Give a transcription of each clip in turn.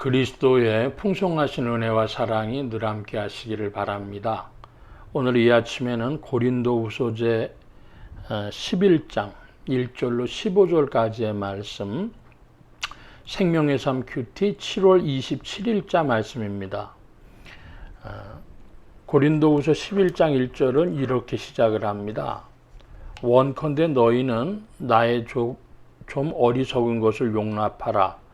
그리스도의 풍성하신 은혜와 사랑이 늘 함께 하시기를 바랍니다. 오늘 이 아침에는 고린도후서제 11장 1절로 15절까지의 말씀, 생명의 삶 큐티 7월 27일자 말씀입니다. 고린도후서 11장 1절은 이렇게 시작을 합니다. 원컨대 너희는 나의 좀 어리석은 것을 용납하라.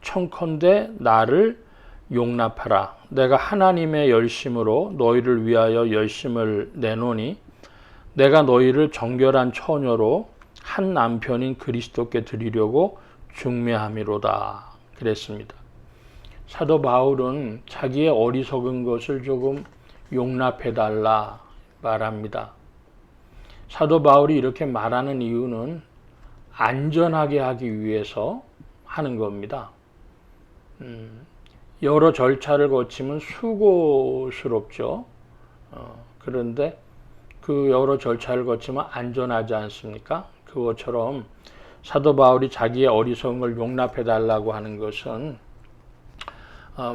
청컨대 나를 용납하라. 내가 하나님의 열심으로 너희를 위하여 열심을 내노니 내가 너희를 정결한 처녀로 한 남편인 그리스도께 드리려고 중매함이로다. 그랬습니다. 사도 바울은 자기의 어리석은 것을 조금 용납해달라 말합니다. 사도 바울이 이렇게 말하는 이유는 안전하게 하기 위해서 하는 겁니다. 여러 절차를 거치면 수고스럽죠. 그런데 그 여러 절차를 거치면 안전하지 않습니까? 그것처럼 사도 바울이 자기의 어리석은 걸 용납해 달라고 하는 것은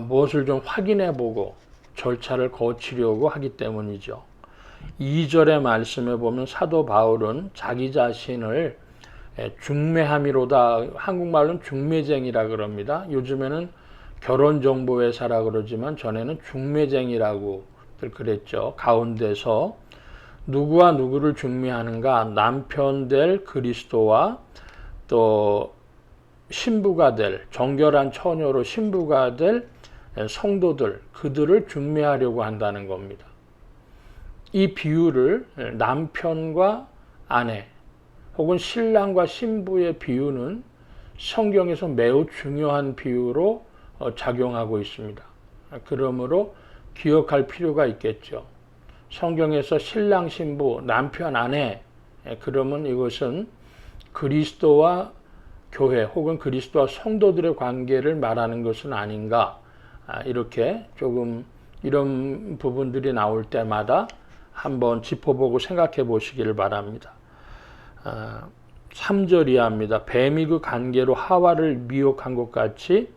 무엇을 좀 확인해 보고 절차를 거치려고 하기 때문이죠. 2절의 말씀에 보면 사도 바울은 자기 자신을 중매함이로다. 한국말로는 중매쟁이라 그럽니다. 요즘에는 결혼정보회사라 그러지만 전에는 중매쟁이라고 그랬죠. 가운데서 누구와 누구를 중매하는가? 남편 될 그리스도와 또 신부가 될, 정결한 처녀로 신부가 될 성도들, 그들을 중매하려고 한다는 겁니다. 이 비유를 남편과 아내 혹은 신랑과 신부의 비유는 성경에서 매우 중요한 비유로 작용하고 있습니다. 그러므로 기억할 필요가 있겠죠. 성경에서 신랑, 신부, 남편, 아내, 그러면 이것은 그리스도와 교회 혹은 그리스도와 성도들의 관계를 말하는 것은 아닌가. 이렇게 조금 이런 부분들이 나올 때마다 한번 짚어보고 생각해 보시기를 바랍니다. 3절 이하입니다. 뱀이 그 관계로 하와를 미혹한 것 같이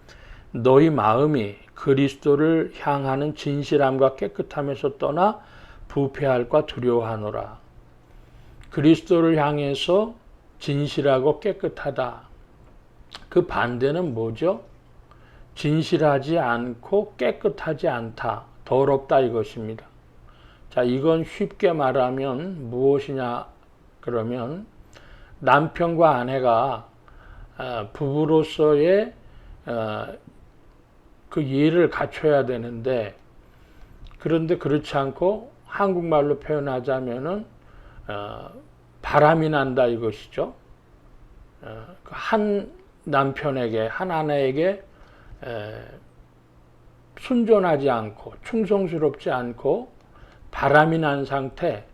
너희 마음이 그리스도를 향하는 진실함과 깨끗함에서 떠나 부패할까 두려워하노라. 그리스도를 향해서 진실하고 깨끗하다. 그 반대는 뭐죠? 진실하지 않고 깨끗하지 않다. 더럽다 이것입니다. 자, 이건 쉽게 말하면 무엇이냐 그러면 남편과 아내가 부부로서의 그 예를 갖춰야 되는데, 그런데 그렇지 않고 한국말로 표현하자면은 바람이 난다 이것이죠. 한 남편에게, 한 아내에게 순종하지 않고 충성스럽지 않고 바람이 난 상태,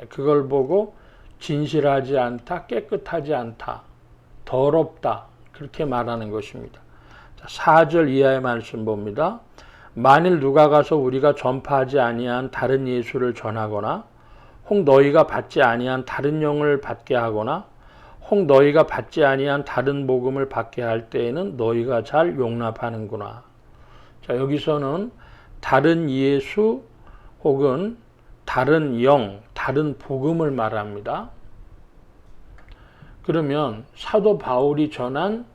그걸 보고 진실하지 않다, 깨끗하지 않다, 더럽다, 그렇게 말하는 것입니다. 4절 이하의 말씀 봅니다. 만일 누가 가서 우리가 전파하지 아니한 다른 예수를 전하거나 혹 너희가 받지 아니한 다른 영을 받게 하거나 혹 너희가 받지 아니한 다른 복음을 받게 할 때에는 너희가 잘 용납하는구나. 자, 여기서는 다른 예수 혹은 다른 영, 다른 복음을 말합니다. 그러면 사도 바울이 전한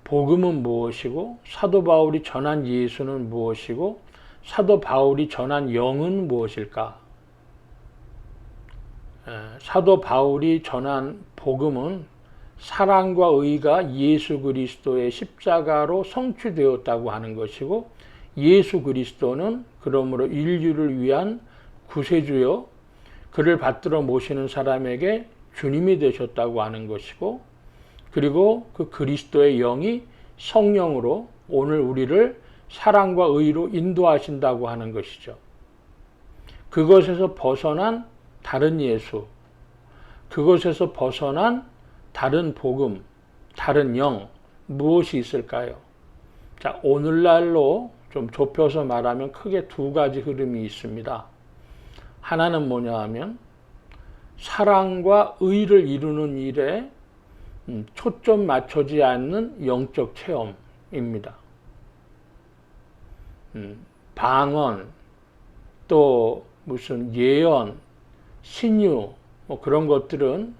복음은 무엇이고, 사도 바울이 전한 예수는 무엇이고, 사도 바울이 전한 영은 무엇일까? 사도 바울이 전한 복음은 사랑과 의가 예수 그리스도의 십자가로 성취되었다고 하는 것이고, 예수 그리스도는 그러므로 인류를 위한 구세주요, 그를 받들어 모시는 사람에게 주님이 되셨다고 하는 것이고, 그리고 그 그리스도의 영이 성령으로 오늘 우리를 사랑과 의로 인도하신다고 하는 것이죠. 그것에서 벗어난 다른 예수, 그것에서 벗어난 다른 복음, 다른 영, 무엇이 있을까요? 자, 오늘날로 좀 좁혀서 말하면 크게 두 가지 흐름이 있습니다. 하나는 뭐냐 하면 사랑과 의를 이루는 일에 초점 맞춰지 않는 영적 체험입니다. 방언, 또 무슨 예언, 신유, 뭐 그런 것들은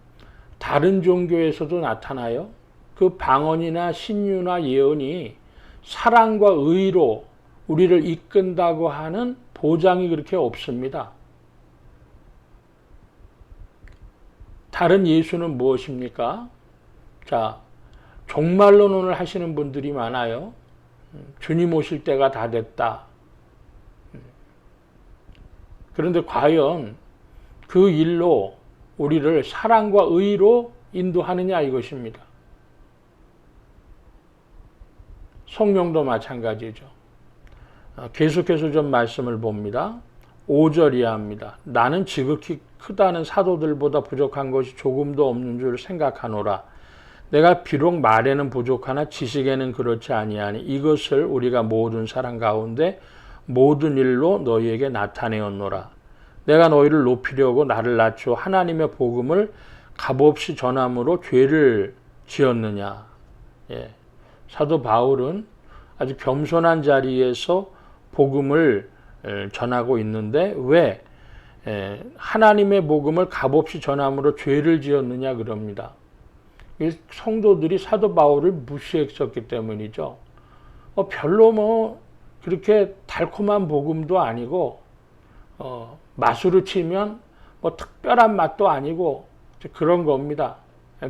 다른 종교에서도 나타나요. 그 방언이나 신유나 예언이 사랑과 의로 우리를 이끈다고 하는 보장이 그렇게 없습니다. 다른 예수는 무엇입니까? 자, 종말론을 하시는 분들이 많아요. 주님 오실 때가 다 됐다. 그런데 과연 그 일로 우리를 사랑과 의로 인도하느냐 이것입니다. 성령도 마찬가지죠. 계속해서 좀 말씀을 봅니다. 5절 이하입니다. 나는 지극히 크다는 사도들보다 부족한 것이 조금도 없는 줄 생각하노라. 내가 비록 말에는 부족하나 지식에는 그렇지 아니하니 이것을 우리가 모든 사람 가운데 모든 일로 너희에게 나타내었노라. 내가 너희를 높이려고 나를 낮추어 하나님의 복음을 값없이 전함으로 죄를 지었느냐. 예. 사도 바울은 아주 겸손한 자리에서 복음을 전하고 있는데 왜 하나님의 복음을 값없이 전함으로 죄를 지었느냐 그럽니다. 성도들이 사도 바울을 무시했었기 때문이죠. 별로 뭐 그렇게 달콤한 복음도 아니고 맛으로 치면 뭐 특별한 맛도 아니고 그런 겁니다.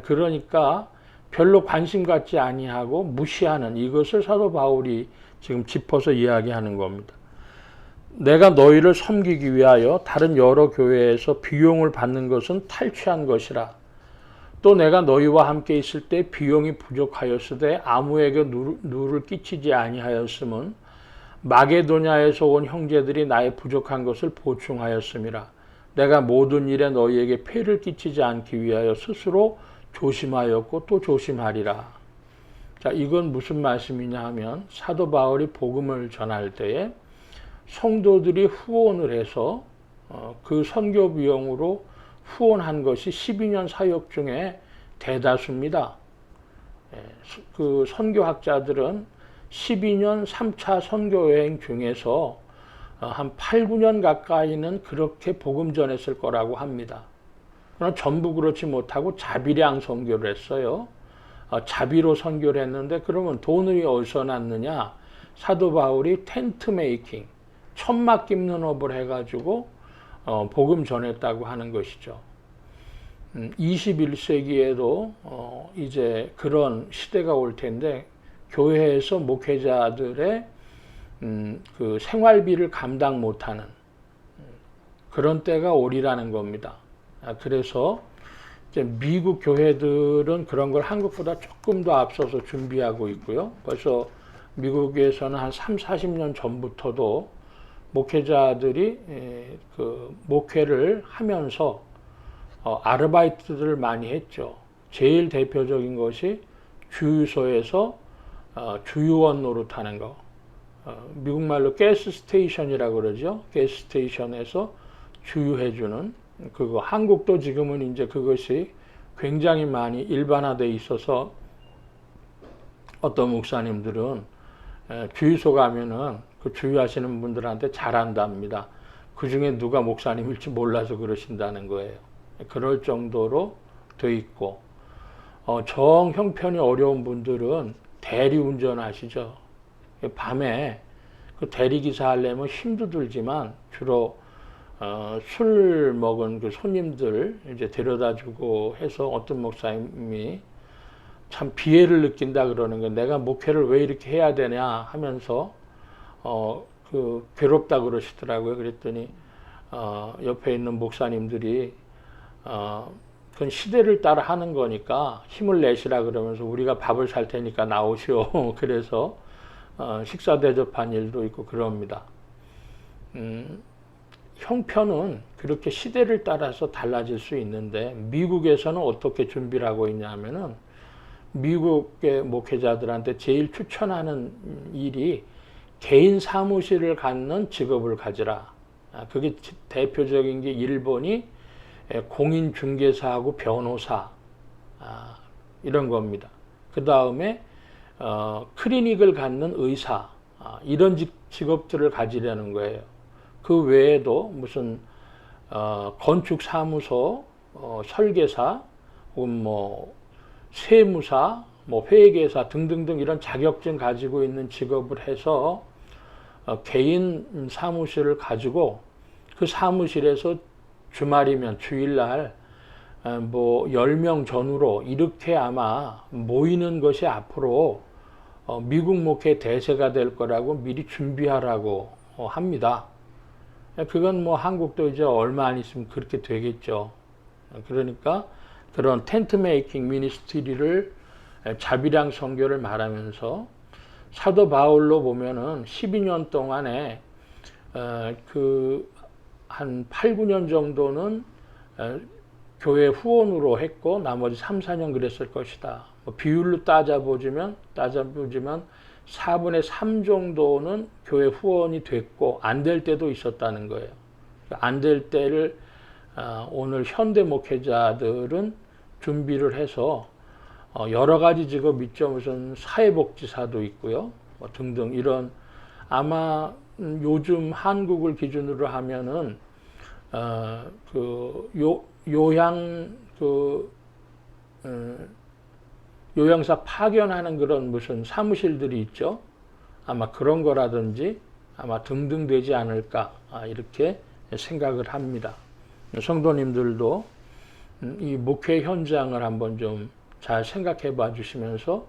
그러니까 별로 관심 갖지 아니하고 무시하는 이것을 사도 바울이 지금 짚어서 이야기하는 겁니다. 내가 너희를 섬기기 위하여 다른 여러 교회에서 비용을 받는 것은 탈취한 것이라. 또 내가 너희와 함께 있을 때 비용이 부족하였으되 아무에게 누를 끼치지 아니하였음은 마게도냐에서 온 형제들이 나의 부족한 것을 보충하였음이라. 내가 모든 일에 너희에게 폐를 끼치지 않기 위하여 스스로 조심하였고 또 조심하리라. 자, 이건 무슨 말씀이냐 하면 사도 바울이 복음을 전할 때에 성도들이 후원을 해서 그 선교 비용으로 후원한 것이 12년 사역 중에 대다수입니다. 그 선교학자들은 12년 3차 선교여행 중에서 한 8, 9년 가까이는 그렇게 복음 전했을 거라고 합니다. 그러나 전부 그렇지 못하고 자비량 선교를 했어요. 자비로 선교를 했는데 그러면 돈이 어디서 났느냐? 사도 바울이 텐트 메이킹, 천막 깁는 업을 해가지고 복음 전했다고 하는 것이죠. 21세기에도 이제 그런 시대가 올 텐데 교회에서 목회자들의 그 생활비를 감당 못하는 그런 때가 오리라는 겁니다. 그래서 이제 미국 교회들은 그런 걸 한국보다 조금 더 앞서서 준비하고 있고요. 벌써 미국에서는 한 3, 40년 전부터도 목회자들이 그 목회를 하면서 아르바이트들을 많이 했죠. 제일 대표적인 것이 주유소에서 주유원 노릇하는 거. 미국말로 가스 스테이션이라고 그러죠. 가스 스테이션에서 주유해주는 그거. 한국도 지금은 이제 그것이 굉장히 많이 일반화되어 있어서 어떤 목사님들은 주유소 가면은 그 주유하시는 분들한테 잘한답니다. 그 중에 누가 목사님일지 몰라서 그러신다는 거예요. 그럴 정도로 돼 있고, 정 형편이 어려운 분들은 대리운전 하시죠. 밤에 그 대리기사 하려면 힘도 들지만 주로 술 먹은 그 손님들 이제 데려다주고 해서 어떤 목사님이 참 비애를 느낀다 그러는 거예요. 내가 목회를 왜 이렇게 해야 되냐 하면서 그 괴롭다 그러시더라고요. 그랬더니 옆에 있는 목사님들이 그건 시대를 따라 하는 거니까 힘을 내시라 그러면서 우리가 밥을 살 테니까 나오시오. 그래서 식사 대접한 일도 있고 그럽니다. 형편은 그렇게 시대를 따라서 달라질 수 있는데 미국에서는 어떻게 준비를 하고 있냐 하면은 미국의 목회자들한테 제일 추천하는 일이 개인 사무실을 갖는 직업을 가지라. 그게 대표적인 게 일본이 공인중개사하고 변호사 이런 겁니다. 그 다음에 클리닉을 갖는 의사 이런 직업들을 가지려는 거예요. 그 외에도 무슨 건축사무소, 설계사, 혹은 뭐 세무사, 뭐 회계사 등등등 이런 자격증 가지고 있는 직업을 해서 개인 사무실을 가지고 그 사무실에서 주말이면 주일날 뭐 10명 전후로 이렇게 아마 모이는 것이 앞으로 미국 목회 대세가 될 거라고 미리 준비하라고 합니다. 그건 뭐 한국도 이제 얼마 안 있으면 그렇게 되겠죠. 그러니까 그런 텐트 메이킹 미니스트리를 자비랑 선교를 말하면서 사도 바울로 보면은 12년 동안에 그 한 8, 9년 정도는 교회 후원으로 했고 나머지 3, 4년 그랬을 것이다. 뭐 비율로 따져보지만 4분의 3 정도는 교회 후원이 됐고 안 될 때도 있었다는 거예요. 안 될 때를 오늘 현대 목회자들은 준비를 해서 여러 가지 직업 있죠. 무슨 사회복지사도 있고요. 뭐 등등 이런 아마 요즘 한국을 기준으로 하면은 요양사 파견하는 그런 무슨 사무실들이 있죠. 아마 그런 거라든지 아마 등등 되지 않을까 이렇게 생각을 합니다. 성도님들도 이 목회 현장을 한번 좀 잘 생각해 봐 주시면서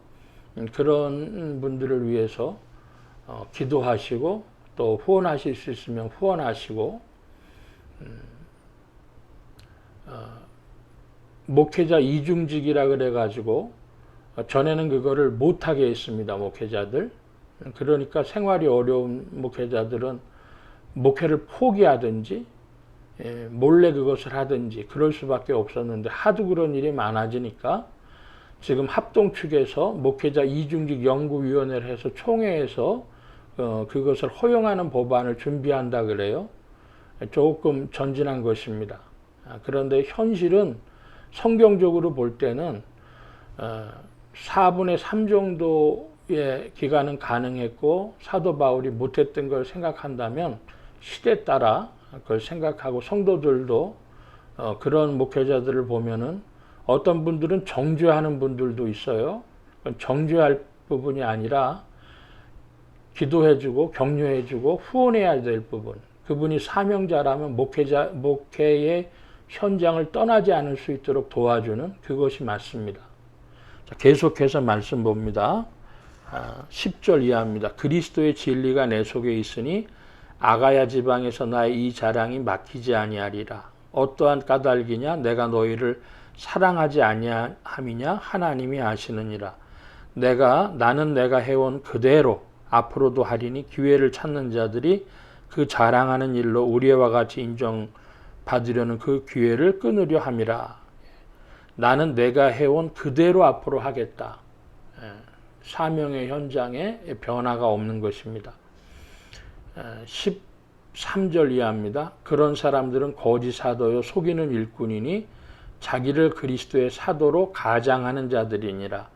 그런 분들을 위해서 기도하시고 또 후원하실 수 있으면 후원하시고 목회자 이중직이라 그래가지고 전에는 그거를 못하게 했습니다. 목회자들. 그러니까 생활이 어려운 목회자들은 목회를 포기하든지 몰래 그것을 하든지 그럴 수밖에 없었는데 하도 그런 일이 많아지니까 지금 합동 측에서 목회자 이중직 연구위원회를 해서 총회에서 그것을 허용하는 법안을 준비한다 그래요. 조금 전진한 것입니다. 그런데 현실은 성경적으로 볼 때는 4분의 3 정도의 기간은 가능했고 사도 바울이 못했던 걸 생각한다면 시대 따라 그걸 생각하고 성도들도 그런 목회자들을 보면은 어떤 분들은 정죄하는 분들도 있어요. 정죄할 부분이 아니라 기도해주고 격려해주고 후원해야 될 부분. 그분이 사명자라면 목회의 현장을 떠나지 않을 수 있도록 도와주는 그것이 맞습니다. 자, 계속해서 말씀 봅니다. 10절 이하입니다. 그리스도의 진리가 내 속에 있으니 아가야 지방에서 나의 이 자랑이 막히지 아니하리라. 어떠한 까닭이냐? 내가 너희를 사랑하지 아니함이냐? 하나님이 아시느니라. 나는 내가 해온 그대로 앞으로도 하리니 기회를 찾는 자들이 그 자랑하는 일로 우리와 같이 인정받으려는 그 기회를 끊으려 함이라. 나는 내가 해온 그대로 앞으로 하겠다. 사명의 현장에 변화가 없는 것입니다. 13절 이하입니다. 그런 사람들은 거짓 사도요 속이는 일꾼이니 자기를 그리스도의 사도로 가장하는 자들이니라.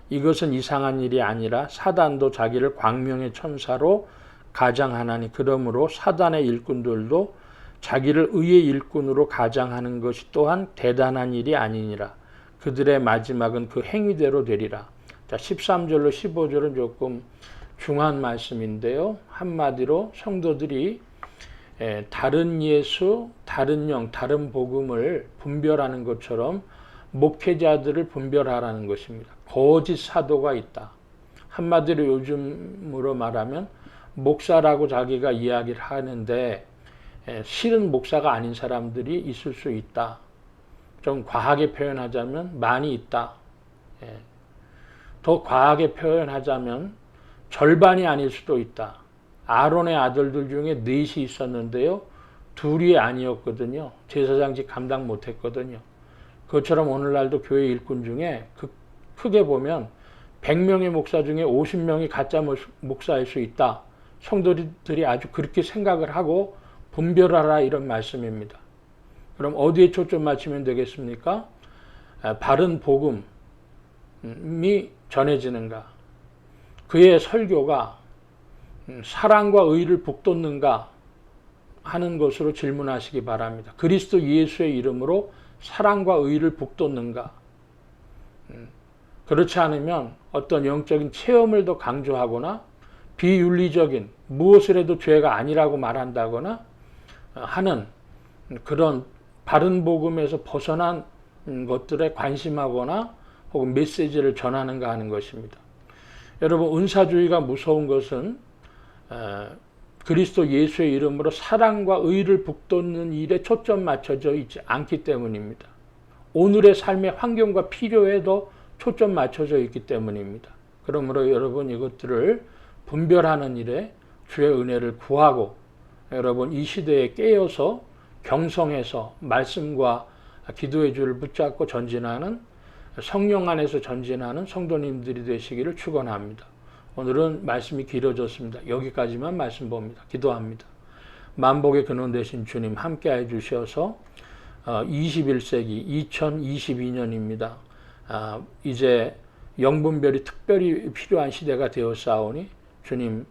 이것은 이상한 일이 아니라 사단도 자기를 광명의 천사로 가장하나니 그러므로 사단의 일꾼들도 자기를 의의 일꾼으로 가장하는 것이 또한 대단한 일이 아니니라. 그들의 마지막은 그 행위대로 되리라. 자, 13절로 15절은 조금 중요한 말씀인데요. 한마디로 성도들이 다른 예수, 다른 영, 다른 복음을 분별하는 것처럼 목회자들을 분별하라는 것입니다. 거짓 사도가 있다. 한마디로 요즘으로 말하면 목사라고 자기가 이야기를 하는데 실은 목사가 아닌 사람들이 있을 수 있다. 좀 과하게 표현하자면 많이 있다. 더 과하게 표현하자면 절반이 아닐 수도 있다. 아론의 아들들 중에 넷이 있었는데요. 둘이 아니었거든요. 제사장직 감당 못했거든요. 그것처럼 오늘날도 교회 일꾼 중에 크게 보면 100명의 목사 중에 50명이 가짜 목사일 수 있다. 성도들이 아주 그렇게 생각을 하고 분별하라 이런 말씀입니다. 그럼 어디에 초점 맞추면 되겠습니까? 바른 복음이 전해지는가? 그의 설교가 사랑과 의를 북돋는가 하는 것으로 질문하시기 바랍니다. 그리스도 예수의 이름으로 사랑과 의를 북돋는가? 그렇지 않으면 어떤 영적인 체험을 더 강조하거나 비윤리적인 무엇을 해도 죄가 아니라고 말한다거나 하는 그런 바른 복음에서 벗어난 것들에 관심하거나 혹은 메시지를 전하는가 하는 것입니다. 여러분, 은사주의가 무서운 것은 그리스도 예수의 이름으로 사랑과 의를 북돋는 일에 초점 맞춰져 있지 않기 때문입니다. 오늘의 삶의 환경과 필요에도 초점 맞춰져 있기 때문입니다. 그러므로 여러분, 이것들을 분별하는 일에 주의 은혜를 구하고, 여러분 이 시대에 깨어서 경성해서 말씀과 기도의 줄을 붙잡고 전진하는, 성령 안에서 전진하는 성도님들이 되시기를 축원합니다. 오늘은 말씀이 길어졌습니다. 여기까지만 말씀 봅니다. 기도합니다. 만복의 근원 되신 주님 함께해 주셔서 21세기 2022년입니다. 이제 영분별이 특별히 필요한 시대가 되었사오니 주님,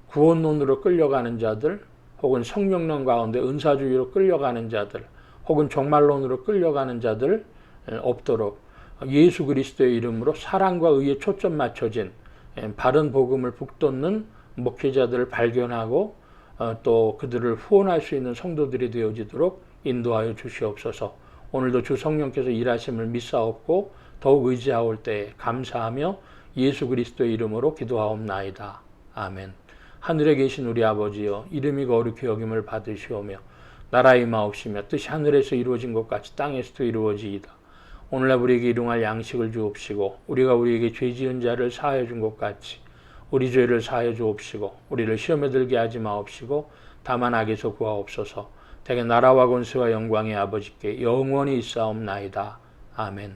구원론으로 끌려가는 자들, 혹은 성령론 가운데 은사주의로 끌려가는 자들, 혹은 종말론으로 끌려가는 자들 없도록 예수 그리스도의 이름으로 사랑과 의에 초점 맞춰진 바른 복음을 북돋는 목회자들을 발견하고 또 그들을 후원할 수 있는 성도들이 되어지도록 인도하여 주시옵소서. 오늘도 주 성령께서 일하심을 믿사옵고 더욱 의지하올 때에 감사하며 예수 그리스도의 이름으로 기도하옵나이다. 아멘. 하늘에 계신 우리 아버지여, 이름이 거룩히 여김을 받으시오며 나라의 임하옵시며 뜻이 하늘에서 이루어진 것 같이 땅에서도 이루어지이다. 오늘날 우리에게 일용할 양식을 주옵시고 우리가 우리에게 죄 지은 자를 사하여 준 것 같이 우리 죄를 사하여 주옵시고 우리를 시험에 들게 하지 마옵시고 다만 악에서 구하옵소서. 대개 나라와 권세와 영광의 아버지께 영원히 있사옵나이다. 아멘.